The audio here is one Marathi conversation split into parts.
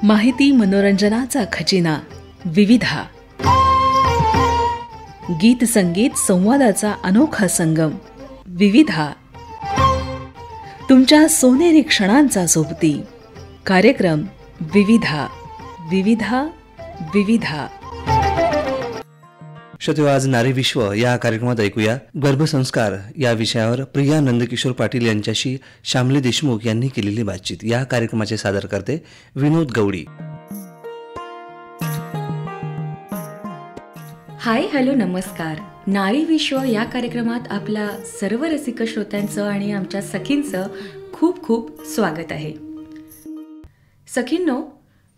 माहिती मनोरंजनाचा खजिना विविधा, गीत संगीत संवादाचा अनोखा संगम विविधा, तुमच्या सोनेरी क्षणांचा सोबती कार्यक्रम विविधा विविधा विविधा. श्रोते, आज नारी विश्व या कार्यक्रमात ऐकूया गर्भसंस्कार या विषयावर प्रिया नंदकिशोर पाटील यांच्याशी श्यामली देशमुख यांनी केलेली बातचीत. या कार्यक्रमाचे सादर करते विनोद गवडी. हाय, हॅलो, नमस्कार. नारी विश्व या कार्यक्रमात आपल्या सर्व रसिक श्रोत्यांचं आणि आमच्या सखींचं खूप खूप स्वागत आहे. सखींनो,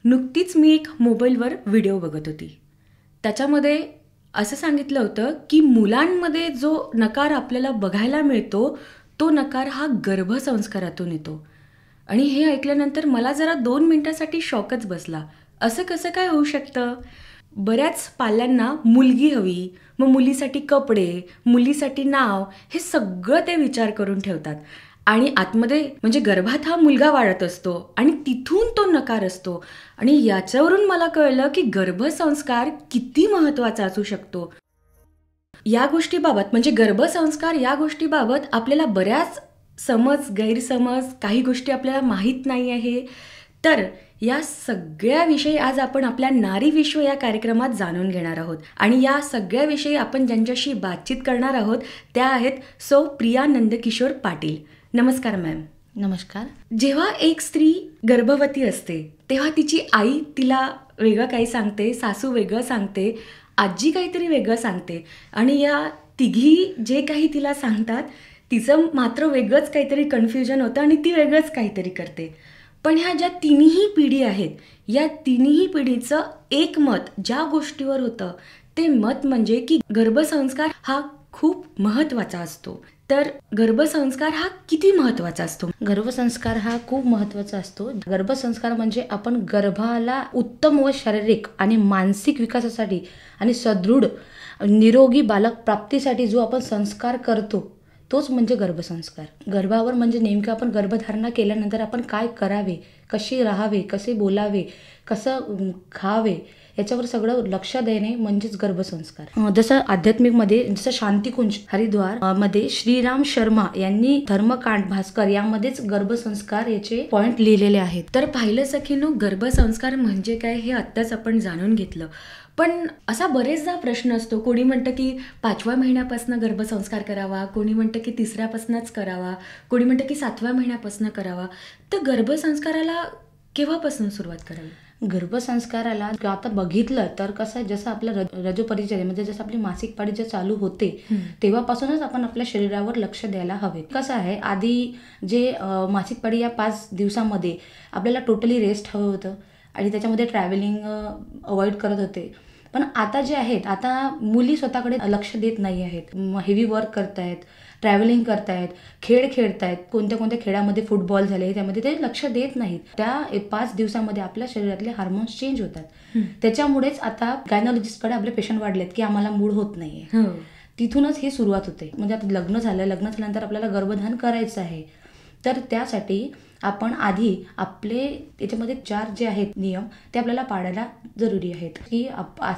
नुकतीच मी एक मोबाईलवर व्हिडिओ बघत होती. त्याच्यामध्ये असं सांगितलं होतं की मुलांमध्ये जो नकार आपल्याला बघायला मिळतो तो नकार हा गर्भसंस्कारातून येतो. आणि हे ऐकल्यानंतर मला जरा 2 मिनिटासाठी शॉकच बसला. असं कसं काय होऊ शकतं? बऱ्याच पाल्यांना मुलगी हवी, मग मुलीसाठी कपडे, मुलीसाठी नाव, हे सगळं ते विचार करून ठेवतात. आणि आतमध्ये म्हणजे गर्भात हा मुलगा वाढत असतो आणि तिथून तो नकार असतो. आणि याच्यावरून मला कळलं की गर्भसंस्कार किती महत्त्वाचा असू शकतो. या गोष्टीबाबत म्हणजे गर्भसंस्कार या गोष्टीबाबत आपल्याला बऱ्याच गैरसमज, काही गोष्टी आपल्याला माहीत नाही आहे. तर या सगळ्याविषयी आज आपण आपल्या नारी विश्व या कार्यक्रमात जाणून घेणार आहोत. आणि या सगळ्याविषयी आपण ज्यांच्याशी बातचीत करणार आहोत त्या आहेत सौ प्रिया नंदकिशोर पाटील. नमस्कार मॅम. नमस्कार. जेव्हा एक स्त्री गर्भवती असते तेव्हा तिची आई तिला वेगळं काही सांगते, सासू वेगळं सांगते, आजी काहीतरी वेगळं सांगते आणि या तिघी जे काही तिला सांगतात तिचं मात्र वेगळंच काहीतरी कन्फ्युजन होतं आणि ती वेगळंच काहीतरी करते. पण ह्या ज्या तिन्ही पिढी आहेत या तिन्ही पिढीचं एक मत ज्या गोष्टीवर होतं ते मत म्हणजे की गर्भसंस्कार हा खूप महत्त्वाचा असतो. तर गर्भसंस्कार हा किती महत्त्वाचा असतो? गर्भसंस्कार हा खूप महत्त्वाचा असतो. गर्भसंस्कार म्हणजे आपण गर्भाला उत्तम व शारीरिक आणि मानसिक विकासासाठी आणि सदृढ निरोगी बालक प्राप्तीसाठी जो आपण संस्कार करतो तोच म्हणजे गर्भसंस्कार. गर्भावर म्हणजे नेमकं आपण गर्भधारणा केल्यानंतर आपण काय करावे, कसे राहावे, कसे बोलावे, कसं खावे याच्यावर सगळं लक्ष देणे म्हणजेच गर्भसंस्कार. जसं आध्यात्मिकमध्ये जसं शांतिकुंज हरिद्वार मध्ये श्रीराम शर्मा यांनी धर्मकांड भास्कर यामध्येच गर्भसंस्कार याचे पॉइंट लिहिलेले आहेत. तर पाहिलं सखींनो, गर्भसंस्कार म्हणजे काय हे आत्ताच आपण जाणून घेतलं. पण असा बरेचदा प्रश्न असतो. कोणी म्हणतं की 5व्या महिन्यापासून गर्भसंस्कार करावा, कोणी म्हणतं की 3ऱ्यापासूनच करावा, कोणी म्हणतं की 7व्या महिन्यापासून करावा. तर गर्भसंस्काराला केव्हापासून सुरुवात करावी? गर्भसंस्काराला आता बघितलं तर कसं, जसं आपलं रजोपरिचर्या म्हणजे जसं आपली मासिक पाळी जे चालू होते तेव्हापासूनच आपण आपल्या शरीरावर लक्ष द्यायला हवे. कसं आहे, आधी जे मासिक पाळी या 5 दिवसामध्ये आपल्याला टोटली रेस्ट हवं होतं आणि त्याच्यामध्ये ट्रॅव्हलिंग अवॉइड करत होते. पण आता जे आहेत, आता मुली स्वतःकडे लक्ष देत नाही आहेत. हेवी वर्क करतायत, ट्रॅव्हलिंग करतायत, खेळ खेळतायत, कोणत्या खेळामध्ये फुटबॉल झाले त्यामध्ये ते लक्ष देत नाहीत. त्या 5 दिवसामध्ये आपल्या शरीरातले हार्मोन्स चेंज होतात. त्याच्यामुळेच आता गायनॉलॉजिस्टकडे आपले पेशंट वाढलेत की आम्हाला मूड होत नाहीये. तिथूनच ही सुरुवात होते. म्हणजे आता लग्न झाल्यानंतर आपल्याला गर्भधारण करायचं आहे. तर त्यासाठी आपण आधी आपले याच्यामध्ये 4 जे आहेत नियम ते आपल्याला पाळायला जरुरी आहेत. की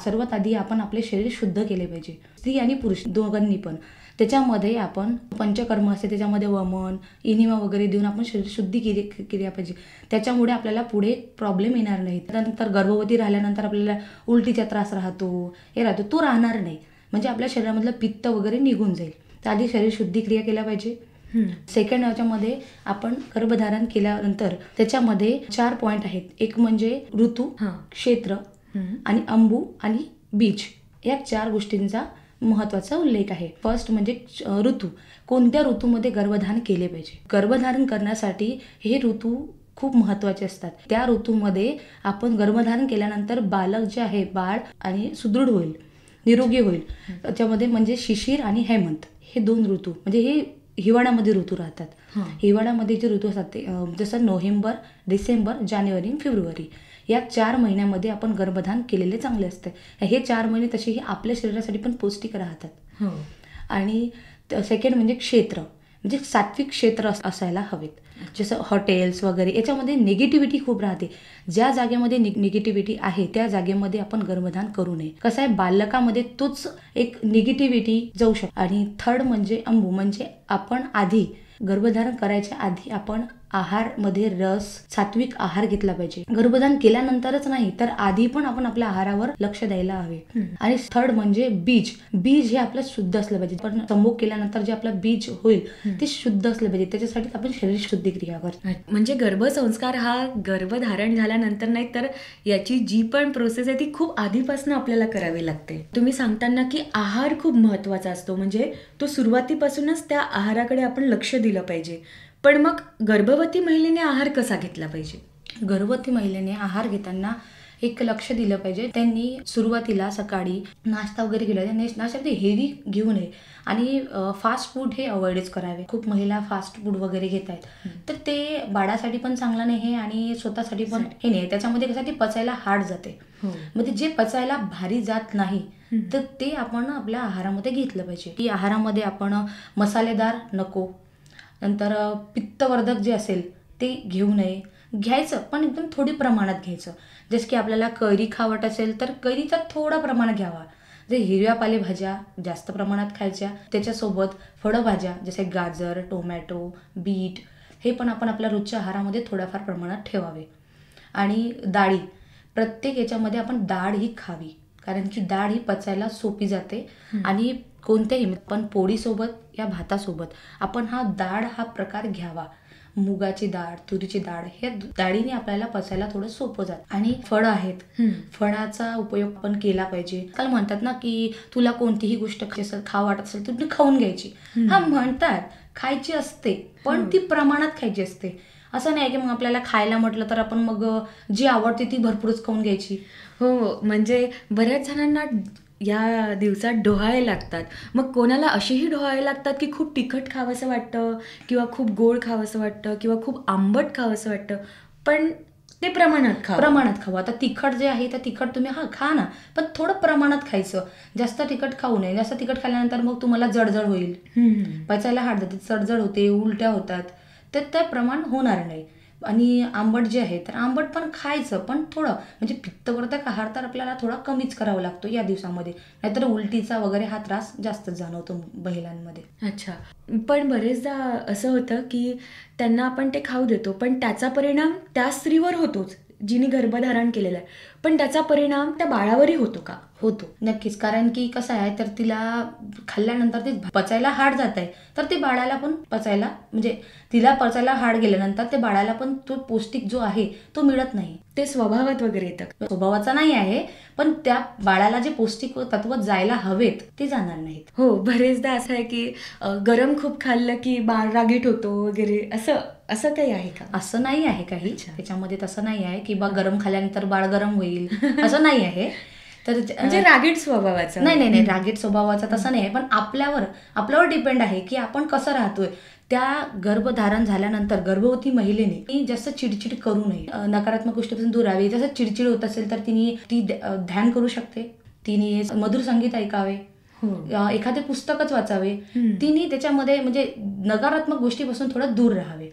सर्वात आधी आपण आपले शरीर शुद्ध केले पाहिजे, स्त्री आणि पुरुष दोघांनी पण. त्याच्यामध्ये आपण पंचकर्म असते, त्याच्यामध्ये वमन, इनिमा वगैरे देऊन आपण शरीर शुद्धी केली पाहिजे. त्याच्यामुळे आपल्याला पुढे प्रॉब्लेम येणार नाही. त्यानंतर गर्भवती राहिल्यानंतर आपल्याला उलटीचा त्रास राहतो, तो राहणार नाही. म्हणजे आपल्या शरीरामधलं पित्त वगैरे निघून जाईल. तर आधी शरीर शुद्धी क्रिया केल्या पाहिजे. सेकंड याच्यामध्ये आपण गर्भधारण केल्यानंतर त्याच्यामध्ये 4 पॉइंट आहेत. एक म्हणजे ऋतू, क्षेत्र आणि अंबू आणि बीज या 4 गोष्टींचा महत्त्वाचा उल्लेख आहे. फर्स्ट म्हणजे ऋतू. कोणत्या ऋतूमध्ये गर्भधारण केले पाहिजे? गर्भधारण करण्यासाठी हे ऋतू खूप महत्त्वाचे असतात. त्या ऋतूमध्ये आपण गर्भधारण केल्यानंतर बालक जे आहे बाळ आणि सुदृढ होईल, निरोगी होईल. त्याच्यामध्ये म्हणजे शिशिर आणि हेमंत हे 2 ऋतू म्हणजे हे हिवाळ्यामध्ये ऋतू राहतात. हिवाळ्यामध्ये जे ऋतू असतात ते जसं नोव्हेंबर, डिसेंबर, जानेवारी, फेब्रुवारी या 4 महिन्यामध्ये आपण गर्भधारण केलेले चांगले असते. हे 4 महिने तसेही आपल्या शरीरासाठी पण पौष्टिक राहतात. आणि सेकंड म्हणजे क्षेत्र. म्हणजे सात्विक क्षेत्र असायला हवेत. जसं हॉटेल्स वगैरे याच्यामध्ये निगेटिव्हिटी खूप राहते. ज्या जागेमध्ये निगेटिव्हिटी आहे त्या जागेमध्ये आपण गर्भधान करू नये. कसं आहे, बालकामध्ये तोच एक निगेटिव्हिटी जाऊ शकतो. आणि थर्ड म्हणजे अंबू, म्हणजे आपण आधी गर्भधारण करायच्या आधी आपण आहारमध्ये रस, सात्विक आहार घेतला पाहिजे. गर्भधान केल्यानंतरच नाही तर आधी पण आपण आपल्या आहारावर लक्ष द्यायला हवे. आणि थर्ड म्हणजे बीज हे आपलं शुद्ध असलं पाहिजे. पण संभोग केल्यानंतर जे आपलं बीज होईल ते शुद्ध असलं पाहिजे. त्याच्यासाठी आपण शरीर शुद्धी क्रिया करतो. म्हणजे गर्भसंस्कार हा गर्भधारण झाल्यानंतर नाही तर याची जी पण प्रोसेस आहे ती खूप आधीपासून आपल्याला करावी लागते. तुम्ही सांगताना की आहार खूप महत्वाचा असतो, म्हणजे तो सुरुवातीपासूनच त्या आहाराकडे आपण लक्ष दिलं पाहिजे. पण मग गर्भवती महिलेने आहार कसा घेतला पाहिजे? गर्भवती महिलेने आहार घेताना एक लक्ष दिलं पाहिजे. त्यांनी सुरुवातीला सकाळी नाश्ता वगैरे केला, त्यांनी नाश्त्यामध्ये हेवी घेऊ नये आणि फास्ट फूड हे अवॉइडच करावे. खूप महिला फास्ट फूड वगैरे घेत आहेत तर ते बाळासाठी पण चांगलं नाही आणि स्वतःसाठी पण हे नाही. त्याच्यामध्ये कसं ते पचायला हार्ड जाते. म्हणजे जे पचायला भारी जात नाही तर ते आपण आपल्या आहारामध्ये घेतलं पाहिजे. की आहारामध्ये आपण मसालेदार नको, नंतर पित्तवर्धक जे असेल ते घेऊ नये. घ्यायचं पण एकदम थोडी प्रमाणात घ्यायचं. जसं की आपल्याला कैरी खावट असेल तर कैरीचा थोडा प्रमाणात घ्यावा. जे हिरव्या पालेभाज्या जास्त प्रमाणात खायच्या, त्याच्यासोबत फळभाज्या जसे गाजर, टोमॅटो, बीट हे पण आपण आपल्या रोजच्या आहारामध्ये थोड्याफार प्रमाणात ठेवावे. आणि डाळी, प्रत्येक याच्यामध्ये आपण डाळ ही खावी, कारण की डाळ ही पचायला सोपी जाते. आणि कोणत्याही पण पोळीसोबत या भातासोबत आपण डाळ हा प्रकार घ्यावा. मुगाची डाळ, तुरीची डाळ, हे डाळीने आपल्याला पचायला थोडं सोपं जातं. आणि फळं आहेत, फळाचा उपयोग आपण केला पाहिजे. काल म्हणतात ना की तुला कोणतीही गोष्ट खाऊ वाटत असेल तर तुम्ही खाऊन घ्यायची. हा म्हणतात, खायची असते पण ती प्रमाणात खायची असते. असं नाही की मग आपल्याला खायला म्हटलं तर आपण मग जी आवडते ती भरपूरच खाऊन घ्यायची. हो, म्हणजे बऱ्याच जणांना या दिवसात डोहाळे लागतात. मग कोणाला असेही डोहाळे लागतात की खूप तिखट खावंसं वाटतं किंवा खूप गोड खावंसं वाटतं किंवा खूप आंबट खावंसं वाटतं, पण ते प्रमाणात खावं. आता तिखट जे आहे तर तिखट तुम्ही खा ना, पण थोडं प्रमाणात खायचं. जास्त तिखट खाऊ नये. जास्त तिखट खाल्ल्यानंतर मग तुम्हाला जळजळ होईल, पचायला हार्ड जाते, जळजळ होते, उलट्या होतात, तर ते प्रमाण होणार नाही. आणि आंबट जे आहे तर आंबट पण खायचं पण थोडं, म्हणजे पित्तवर्धक आहार तर आपल्याला थोडा कमीच करावा लागतो या दिवसामध्ये, नाहीतर उलटीचा वगैरे हा त्रास जास्त जाणवतो महिलांमध्ये. अच्छा, पण बरेचदा असं होतं की त्यांना आपण ते खाऊ देतो पण त्याचा परिणाम त्या स्त्रीवर होतोच जिने गर्भधारण केलेलं आहे, पण त्याचा परिणाम त्या बाळावरही होतो का? होतो नक्कीच. कारण की कसं आहे तर तिला खाल्ल्यानंतर ते पचायला हार्ड जात आहे तर ते बाळाला पण पचायला, म्हणजे तिला पचायला हार्ड गेल्यानंतर ते बाळाला पण तो पौष्टिक जो आहे तो मिळत नाही. ते स्वभावात वगैरे येतं. स्वभावाचा नाही आहे पण त्या बाळाला जे पौष्टिक तत्व जायला हवेत ते जाणार नाहीत. हो, बरेचदा असं आहे की गरम खूप खाल्लं की बाळ रागीट होतो वगैरे, असं काही आहे का? असं नाही आहे काही. त्याच्यामध्ये तसं नाही आहे की गरम खाल्ल्यानंतर बाळ गरम होईल, असं नाही आहे. तर म्हणजे रागीट स्वभावाचा नाही, रागीट स्वभावाचा तसं नाही आहे. पण आपल्यावर डिपेंड आहे की आपण कसं राहतोय. त्या गर्भधारण झाल्यानंतर गर्भवती महिलेने जास्त चिडचिड करू नये, नकारात्मक गोष्टीपासून दूर राहावे. जसं चिडचिड होत असेल तर ती ध्यान करू शकते, तिने मधुर संगीत ऐकावे, एखादे पुस्तकच वाचावे. तिने त्याच्यामध्ये म्हणजे नकारात्मक गोष्टीपासून थोडं दूर राहावे.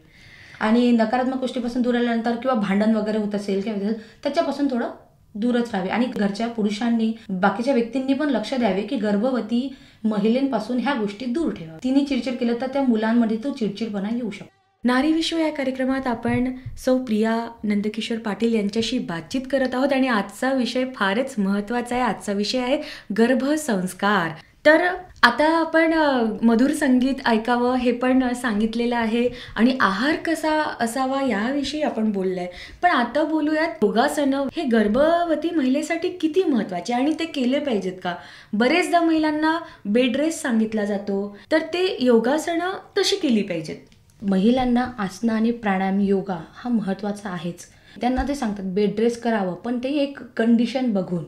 आणि नकारात्मक गोष्टीपासून दूर राहिल्यानंतर किंवा भांडण वगैरे होत असेल किंवा त्याच्यापासून थोडं दूरच राहावे. आणि घरच्या पुरुषांनी, बाकीच्या व्यक्तींनी पण लक्ष द्यावे की गर्भवती महिलेपासून ह्या गोष्टी दूर ठेवा. तिने चिडचिड केलं तर त्या मुलांमध्ये तो चिडचिडपणा येऊ शकतो. नारी विश्व या कार्यक्रमात आपण सौ प्रिया नंदकिशोर पाटील यांच्याशी बातचीत करत आहोत आणि आजचा विषय फारच महत्त्वाचा आहे. आजचा विषय आहे गर्भसंस्कार. तर आता आपण मधुर संगीत ऐकावं हे पण सांगितलेलं आहे आणि आहार कसा असावा याविषयी आपण बोललोय. पण आता बोलूयात, योगासनं हे गर्भवती महिलेसाठी किती महत्त्वाचे आणि ते केले पाहिजेत का? बरेचदा महिलांना बेड रेस्ट सांगितला जातो, तर ते योगासनं कशी केली पाहिजेत? महिलांना आसनं आणि प्राणायाम, योगा हा महत्त्वाचा आहेच. त्यांना ते सांगतात बेड रेस्ट करावं, पण ते एक कंडिशन बघून.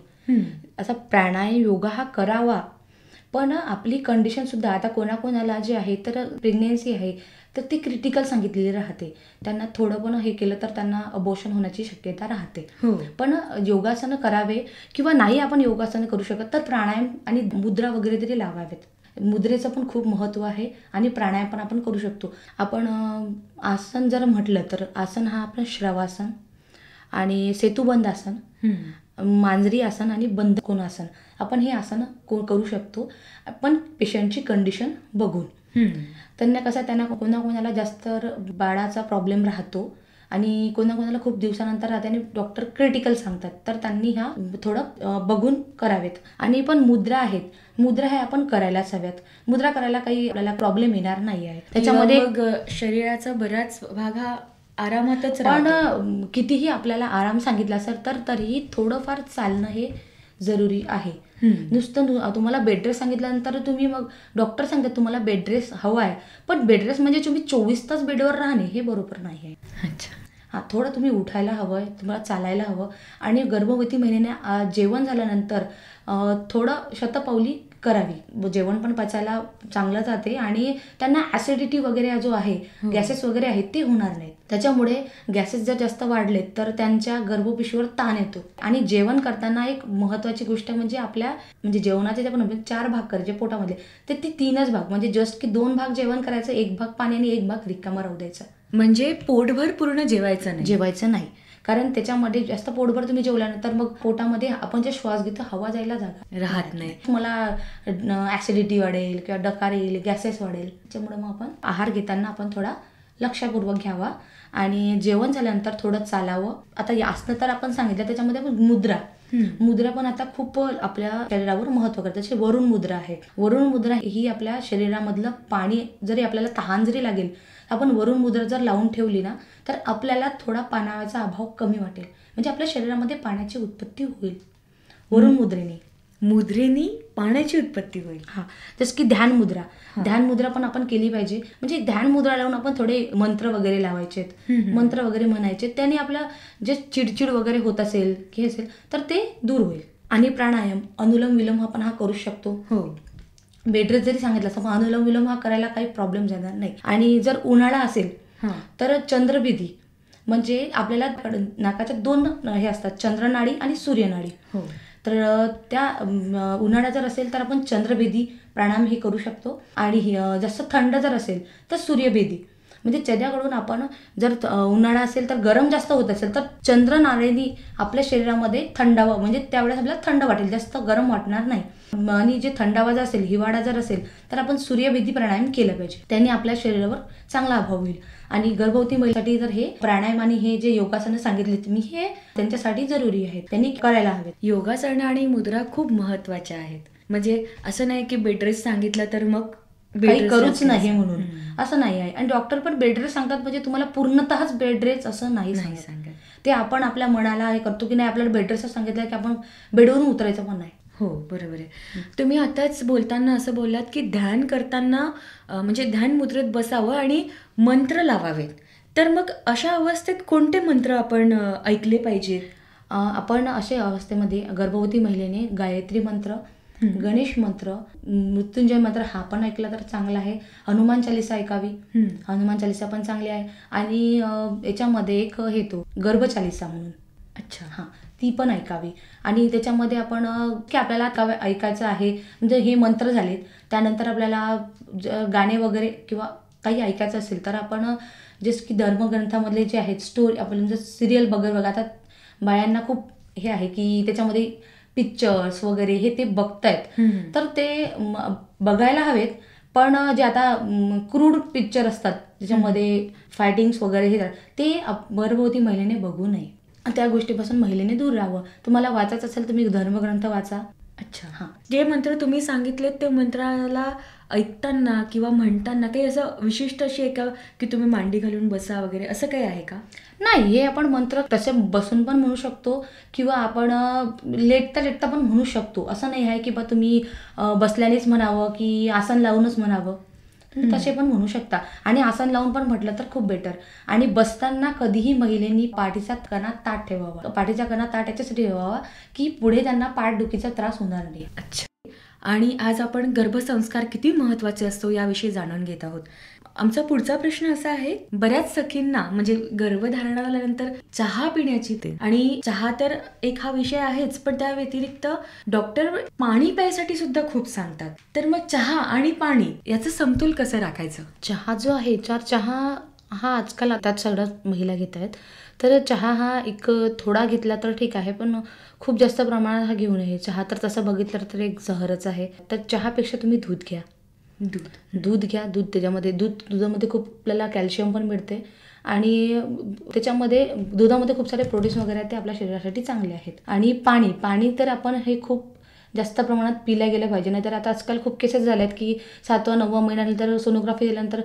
असा प्राणायाम, योगा हा करावा, पण आपली कंडिशन सुद्धा, आता कोणाकोणाला जे आहे तर प्रेग्नेन्सी आहे तर ती क्रिटिकल सांगितलेली राहते. त्यांना थोडं पण हे केलं तर त्यांना अबॉर्शन होण्याची शक्यता राहते. पण योगासनं करावे किंवा नाही आपण योगासनं करू शकत तर प्राणायाम आणि मुद्रा वगैरे तरी लावावेत. मुद्रेचं पण खूप महत्त्व आहे आणि प्राणायाम पण आपण करू शकतो. आपण आसन जर म्हटलं तर आसन हा आपलं श्रवासन आणि सेतुबंद आसन, मांजरी आसन आणि बंद कोणासन, आपण हे आसन करू शकतो. पण पेशंटची कंडिशन बघून. त्यांना कोणाकोणाला जास्त बाळाचा प्रॉब्लेम राहतो आणि कोणाकोणाला खूप दिवसानंतर राहते आणि डॉक्टर क्रिटिकल सांगतात, तर त्यांनी ह्या थोडं बघून करावेत. आणि पण मुद्रा आहेत, मुद्रा हे आपण करायलाच हव्यात. मुद्रा करायला काही आपल्याला प्रॉब्लेम येणार नाही आहे. त्याच्यामध्ये मग शरीराचा बराच भाग हा आरामातच राहतो. पण कितीही आपल्याला आराम सांगितला असेल तर तरीही थोडंफार चालणं हे जरुरी आहे. नुसतं तुम्हाला बेड रेस्ट सांगितल्यानंतर तुम्ही मग डॉक्टर सांगतात तुम्हाला बेड रेस्ट हवा आहे, पण बेड रेस्ट म्हणजे तुम्ही 24 तास बेडवर राहणे हे बरोबर नाही आहे. अच्छा. हां, थोडं तुम्ही उठायला हवं आहे, तुम्हाला चालायला हवं. आणि गर्भवती महिन्याने जेवण झाल्यानंतर थोडं शतपावली करावी. जेवण पण पचायला चांगलं जाते आणि त्यांना ॲसिडिटी वगैरे जो आहे, गॅसेस वगैरे आहेत ते होणार नाहीत. त्याच्यामुळे गॅसेस जर जास्त वाढले तर त्यांच्या गर्भपिशवीवर ताण येतो. आणि जेवण करताना एक महत्त्वाची गोष्ट म्हणजे आपल्या जेवणाचे जे आपण 4 भाग करायचे पोटामधले, ते 3च भाग म्हणजे जस्ट की 2 भाग जेवण करायचं, 1 भाग पाणी आणि 1 भाग रिकामा राहू द्यायचा. म्हणजे पोटभर पूर्ण जेवायचं नाही. कारण त्याच्यामध्ये जास्त पोटभर तुम्ही जेवल्यानंतर मग पोटामध्ये आपण जे श्वास घेतो हवा जायला जागा राहत नाही. तुम्हाला ॲसिडिटी वाढेल किंवा डकार येईल, गॅसेस वाढेल. त्याच्यामुळे मग आपण आहार घेताना आपण थोडा लक्षपूर्वक घ्यावा आणि जेवण झाल्यानंतर थोडं चालावं. आता आसनं तर आपण सांगितलं, त्याच्यामध्ये आपण मुद्रा पण आता खूप आपल्या शरीरावर महत्व करतात. जसे वरुण मुद्रा आहे. वरुण मुद्रा ही आपल्या शरीरामधलं पाणी, जरी आपल्याला तहान जरी लागेल, आपण वरुण मुद्रा जर लावून ठेवली ना तर आपल्याला थोडा पाण्याचा अभाव कमी वाटेल. म्हणजे आपल्या शरीरामध्ये पाण्याची उत्पत्ती होईल वरुण मुद्रेने पाण्याची उत्पत्ती होईल. हां, जसं की ध्यान मुद्रा पण आपण केली पाहिजे. म्हणजे ध्यान मुद्रा लावून आपण थोडे मंत्र वगैरे लावायचे, मंत्र वगैरे म्हणायचे. त्याने आपला जे चिडचिड वगैरे होत असेल की असेल तर ते दूर होईल. आणि प्राणायाम, अनुलोम विलोम आपण हा करू शकतो. हो, बेड रेस्ट जरी सांगितलं असं अनुलोम विलोम हा करायला काही प्रॉब्लेम जाणार नाही. आणि जर उन्हाळा असेल तर चंद्रभेदी, म्हणजे आपल्याला नाकाच्या 2 हे असतात, चंद्रनाडी आणि सूर्यनाडी. हो, तर त्या उन्हाळा जर असेल तर आपण चंद्रभेदी प्राणायाम हे करू शकतो. आणि जास्त थंड जर असेल तर सूर्यभेदी, म्हणजे त्याच्याकडून आपण जर उन्हाळा असेल तर गरम जास्त होत असेल तर चंद्रनाडीने आपल्या शरीरामध्ये थंडावा, म्हणजे त्यावेळेस आपल्याला थंड वाटेल, जास्त गरम वाटणार नाही. आणि जे थंडावा जर असेल, हिवाळा जर असेल तर आपण सूर्यभेदी प्राणायाम केलं पाहिजे. त्याने आपल्या शरीरावर चांगला अभाव होईल. आणि गर्भवती महिलेसाठी जर हे प्राणायाम आणि हे जे योगासनं सांगितले तुम्ही, हे त्यांच्यासाठी जरुरी आहेत, त्यांनी करायला हवेत. योगासनं आणि मुद्रा खूप महत्त्वाच्या आहेत. म्हणजे असं नाही की बेड रेस्ट सांगितलं तर मग काही करूच नाही म्हणून, असं नाही आहे. आणि डॉक्टर पण बेड रेस्ट सांगतात म्हणजे तुम्हाला पूर्णतःच बेड रेस्ट असं नाही सांगत. ते आपण आपल्या मनाला हे करतो की नाही, आपल्याला बेड रेस्ट सांगितलं की आपण बेडवरून उतरायचं पण नाही. हो, बरोबर आहे. तुम्ही आताच बोलताना असं बोललात की ध्यान करताना म्हणजे ध्यान मुद्रेत बसावं आणि मंत्र लावावेत. तर मग अशा अवस्थेत कोणते मंत्र आपण ऐकले पाहिजेत? आपण अशा अवस्थेमध्ये गर्भवती महिलेने गायत्री मंत्र, गणेश मंत्र, मृत्युंजय मंत्र हा पण ऐकला तर चांगला आहे. हनुमान चालिसा ऐकावी, हनुमान चालिसा पण चांगली आहे. आणि याच्यामध्ये एक येतो गर्भचालिसा म्हणून. अच्छा. हां, ती पण ऐकावी. आणि त्याच्यामध्ये आपण की आपल्याला ऐकायचं आहे, म्हणजे हे मंत्र झालेत, त्यानंतर आपल्याला गाणे वगैरे किंवा काही ऐकायचं असेल तर आपण जसं की धर्मग्रंथामधले जे आहेत स्टोरी, आपण म्हणजे सिरियल बघा, आता बायांना खूप हे आहे की त्याच्यामध्ये पिक्चर्स वगैरे हे ते बघतायत, तर ते बघायला हवेत. पण जे आता क्रूड पिक्चर असतात ज्याच्यामध्ये फायटिंग्स वगैरे हे ते गर्भवती महिलेने बघू नये. त्या गोष्टीपासून महिलेने दूर राहावं. तुम्हाला वाचायचं असेल तुम्ही धर्मग्रंथ वाचा. अच्छा. हां, जे मंत्र तुम्ही सांगितलेत ते मंत्राला ऐकताना किंवा म्हणताना काही असं विशिष्ट अशी आहे का की तुम्ही मांडी घालून बसा वगैरे असं काही आहे का? नाही, हे आपण मंत्र तसे बसून पण म्हणू शकतो किंवा आपण लेटता पण म्हणू शकतो. असं नाही आहे की बा तुम्ही बसल्यानेच म्हणावं की आसन लावूनच म्हणावं, तसे पण म्हणू शकता. आणि आसन लावून पण म्हटलं तर खूप बेटर. आणि बसताना कधीही महिलेनी पाठीचा कणा ताठ ठेवावा. पाठीचा कणा ताठ याच्यासाठी ठेवावा की पुढे त्यांना पाठदुखीचा त्रास होणार नाही. अच्छा. आणि आज आपण गर्भसंस्कार किती महत्त्वाचे असतो याविषयी जाणून घेत आहोत. आमचा पुढचा प्रश्न असा आहे, बऱ्याच सखींना म्हणजे गर्भधारणा झाल्यानंतर चहा पिण्याची ते आणि चहा तर एक हा विषय आहेच, पण त्या व्यतिरिक्त डॉक्टर पाणी प्यायसाठी सुद्धा खूप सांगतात. तर मग चहा आणि पाणी याचं समतोल कसं राखायचं? चहा जो आहे, चहा हा आजकाल आता सगळ्याच महिला घेत आहेत. तर चहा हा एक थोडा घेतला तर ठीक आहे, पण खूप जास्त प्रमाणात हा घेऊ नये. चहा तर तसं बघितलं तर एक जहरच आहे. तर चहापेक्षा तुम्ही दूध घ्या. दूध घ्या. दुधामध्ये खूप आपल्याला कॅल्शियम पण मिळते आणि दुधामध्ये खूप सारे प्रोटीन्स वगैरे आहेत, ते आपल्या शरीरासाठी चांगले आहेत. आणि पाणी तर आपण हे खूप जास्त प्रमाणात पिल्या गेलं पाहिजे. नाहीतर आता आजकाल खूप केसेस झाले आहेत की 7वा-9वा महिन्यानंतर सोनोग्राफी दिल्यानंतर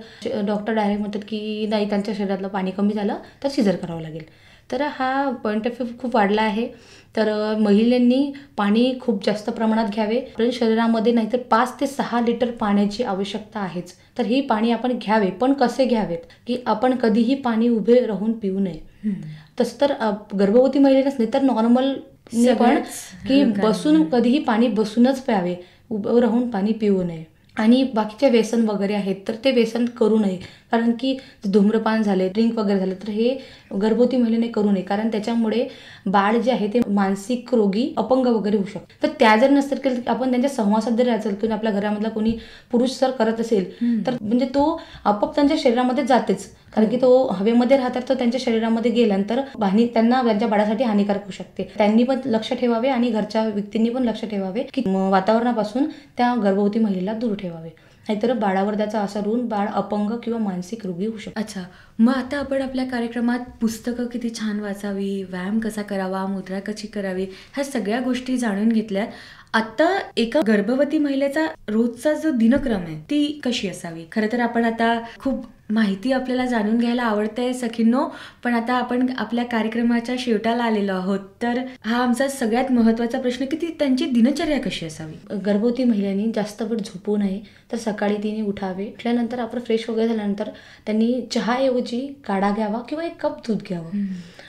डॉक्टर डायरेक्ट म्हणतात की नाही, त्यांच्या शरीरातलं पाणी कमी झालं तर सिझर करावं लागेल. तर हा पॉईंट ऑफ व्ह्यू खूप वाढला आहे. तर महिलांनी पाणी खूप जास्त प्रमाणात घ्यावे. आपल्या शरीरामध्ये नाहीतर 5 ते 6 लिटर पाण्याची आवश्यकता आहेच. तर ही पाणी आपण घ्यावे, पण कसे घ्यावेत की आपण कधीही पाणी उभे राहून पिऊ नये. तसं तर गर्भवती महिलेलाच नाही तर नॉर्मल पण की बसून कधीही पाणी बसूनच प्यावे, उभं राहून पाणी पिऊ नये. आणि बाकीचे व्यसन वगैरे आहेत तर ते व्यसन करू नये, कारण की धूम्रपान झाले, ड्रिंक वगैरे झालं तर हे गर्भवती महिलेने करू नये, कारण त्याच्यामुळे बाळ जे आहे ते मानसिक रोगी, अपंग वगैरे होऊ शकतं. तर त्या जर नसतील की आपण त्यांच्या सहवासात जर राहायचं किंवा आपल्या घरामधला कोणी पुरुष जर करत असेल तर म्हणजे तो आपोआप त्यांच्या शरीरामध्ये जातेच, कारण की तो हवेमध्ये राहतात, तर त्यांच्या शरीरामध्ये गेल्यानंतर त्यांना त्यांच्या बाळासाठी हानिकारक होऊ शकते. त्यांनी पण लक्ष ठेवावे आणि घरच्या व्यक्तींनी पण लक्ष ठेवावे की वातावरणापासून त्या गर्भवती महिलेला दूर ठेवावे, नाहीतर बाळावर त्याचा असर होऊन बाळ अपंग किंवा मानसिक रोगी होऊ शकतो. अच्छा, मग आता आपण आपल्या कार्यक्रमात पुस्तकं किती छान वाचावी, व्यायाम कसा करावा, मुद्रा कशी करावी, ह्या सगळ्या गोष्टी जाणून घेतल्यात. आता एका गर्भवती महिलेचा रोजचा जो दिनक्रम आहे ती कशी असावी? खरं तर आपण आता खूप माहिती आपल्याला जाणून घ्यायला आवडतंय सखींनो, पण आता आपण आपल्या कार्यक्रमाच्या शेवटाला आलेलो आहोत. तर हा आमचा सगळ्यात महत्त्वाचा प्रश्न की त्यांची दिनचर्या कशी असावी? गर्भवती महिलांनी जास्त वेळ झोपू नये. तर सकाळी तिने उठल्यानंतर आपण फ्रेश वगैरे झाल्यानंतर त्यांनी चहाऐवजी काढा घ्यावा किंवा 1 कप दूध घ्यावं.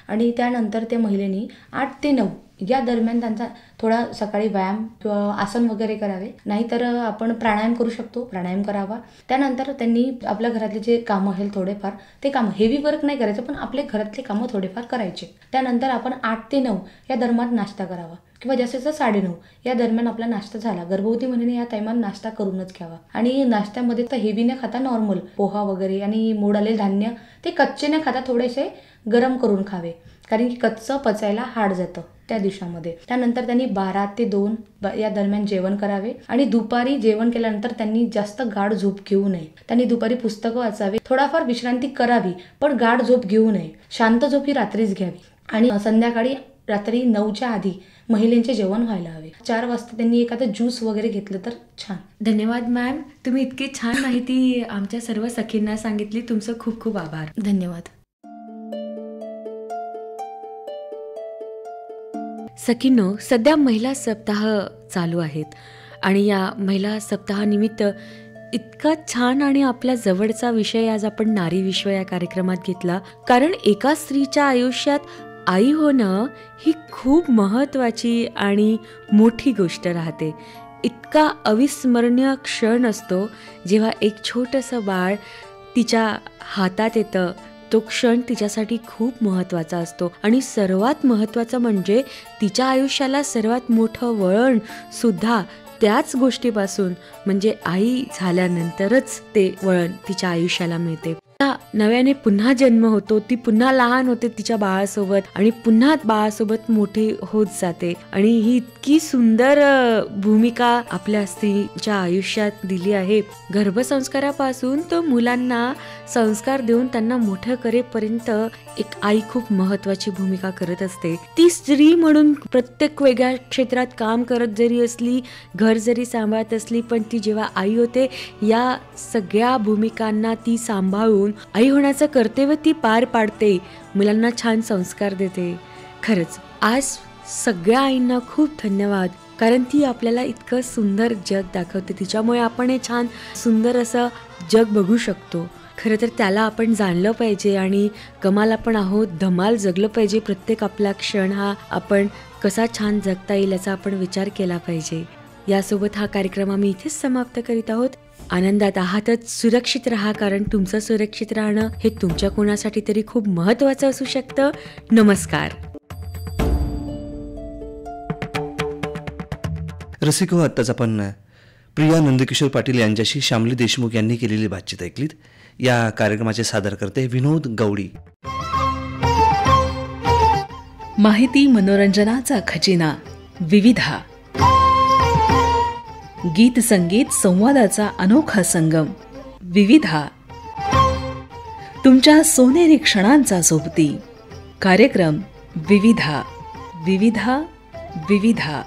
आणि त्यानंतर त्या महिलेनी 8 ते 9 या दरम्यान त्यांचा थोडा सकाळी व्यायाम किंवा आसन वगैरे करावे, नाहीतर आपण प्राणायाम करू शकतो, प्राणायाम करावा. त्यानंतर त्यांनी आपल्या घरातले जे कामं आहेत थोडेफार ते कामं, हेवी वर्क नाही करायचं, पण आपले घरातले कामं थोडेफार करायचे. त्यानंतर आपण 8 ते 9 या दरम्यान नाश्ता करावा किंवा जास्तीत जास्त 9:30 या दरम्यान आपला नाश्ता झाला. गर्भवती महिलेने या टायमात नाश्ता करूनच घ्यावा. आणि नाश्त्यामध्ये तर हेवी न खाता नॉर्मल पोहा वगैरे आणि मोड आलेले धान्य ते कच्चे न खाता थोडेसे गरम करून खावे, कारण की कच्चं पचायला हार्ड जातं त्या दिवसामध्ये. त्यानंतर त्यांनी 12 ते 2 या दरम्यान जेवण करावे. आणि दुपारी जेवण केल्यानंतर त्यांनी जास्त गाढ झोप घेऊ नये. त्यांनी दुपारी पुस्तकं वाचावे, थोडाफार विश्रांती करावी, पण गाढ झोप घेऊ नये. शांत झोप ही रात्रीच घ्यावी. आणि संध्याकाळी रात्री 9च्या आधी महिलांचे जेवण व्हायला हवे. 4 वाजता त्यांनी एखादं ज्यूस वगैरे घेतलं तर छान. धन्यवाद मॅम, तुम्ही इतकी छान माहिती आमच्या सर्व सखींना सांगितली. तुमचं खूप खूप आभार. धन्यवाद. सखींनो, सध्या महिला सप्ताह चालू आहेत आणि या महिला सप्ताहानिमित्त इतका छान आणि आपल्या जवळचा विषय आज आपण नारी विश्व या कार्यक्रमात घेतला, कारण एका स्त्रीच्या आयुष्यात आई होणं ही खूप महत्त्वाची आणि मोठी गोष्ट राहते. इतका अविस्मरणीय क्षण असतो जेव्हा एक छोटंसं बाळ तिच्या हातात येतं. तो क्षण तिच्यासाठी खूप महत्त्वाचा असतो आणि सर्वात महत्त्वाचं म्हणजे तिच्या आयुष्याला सर्वात मोठं वळण सुद्धा त्याच गोष्टीपासून म्हणजे आई झाल्यानंतरच ते वळण तिच्या आयुष्याला मिळते. नव्याने पुन्हा जन्म होतो, ती पुन्हा लहान होते तिच्या बाळासोबत आणि पुन्हा बाळासोबत मोठी होत जाते. आणि ही इतकी सुंदर भूमिका आपल्या स्त्रीच्या आयुष्यात दिली आहे. गर्भसंस्कारापासून तो मुलांना संस्कार देऊन त्यांना मोठं करेपर्यंत एक आई खूप महत्वाची भूमिका करत असते. ती स्त्री म्हणून प्रत्येक वेगळ्या क्षेत्रात काम करत जरी असली, घर जरी सांभाळत असली, पण ती जेव्हा आई होते या सगळ्या भूमिकांना ती सांभाळून आई होण्याचं कर्तव्य ती पार पाडते, मुलांना छान संस्कार देते. खरंच आज सगळ्या आईंना खूप धन्यवाद, कारण ती आपल्याला इतकं सुंदर जग दाखवते. तिच्यामुळे आपण हे छान सुंदर असं जग बघू शकतो. खरं तर त्याला आपण जाणलं पाहिजे आणि कमाल आपण आहोत, धमाल जगलं पाहिजे. प्रत्येक आपला क्षण हा आपण कसा छान जगता येईल याचा आपण विचार केला पाहिजे. यासोबत हा कार्यक्रम आम्ही इथेच समाप्त करीत आहोत. आनंदात आहातच, सुरक्षित राहा, कारण तुमचं सुरक्षित राहणं हे तुमच्या कोणासाठी तरी खूप महत्त्वाचं असू शकतं. नमस्कार. रसिको, आत्ताच आपण प्रिया नंदकिशोर पाटील यांच्याशी श्यामली देशमुख यांनी केलेली बातचीत ऐकलीत. या कार्यक्रमाचे सादरकर्ते विनोद गवळी. माहिती मनोरंजनाचा खजिना विविधा. गीत संगीत संवादाचा अनोखा संगम विविधा. तुमच्या सोनेरी क्षणांचा सोबती कार्यक्रम विविधा. विविधा विविधा.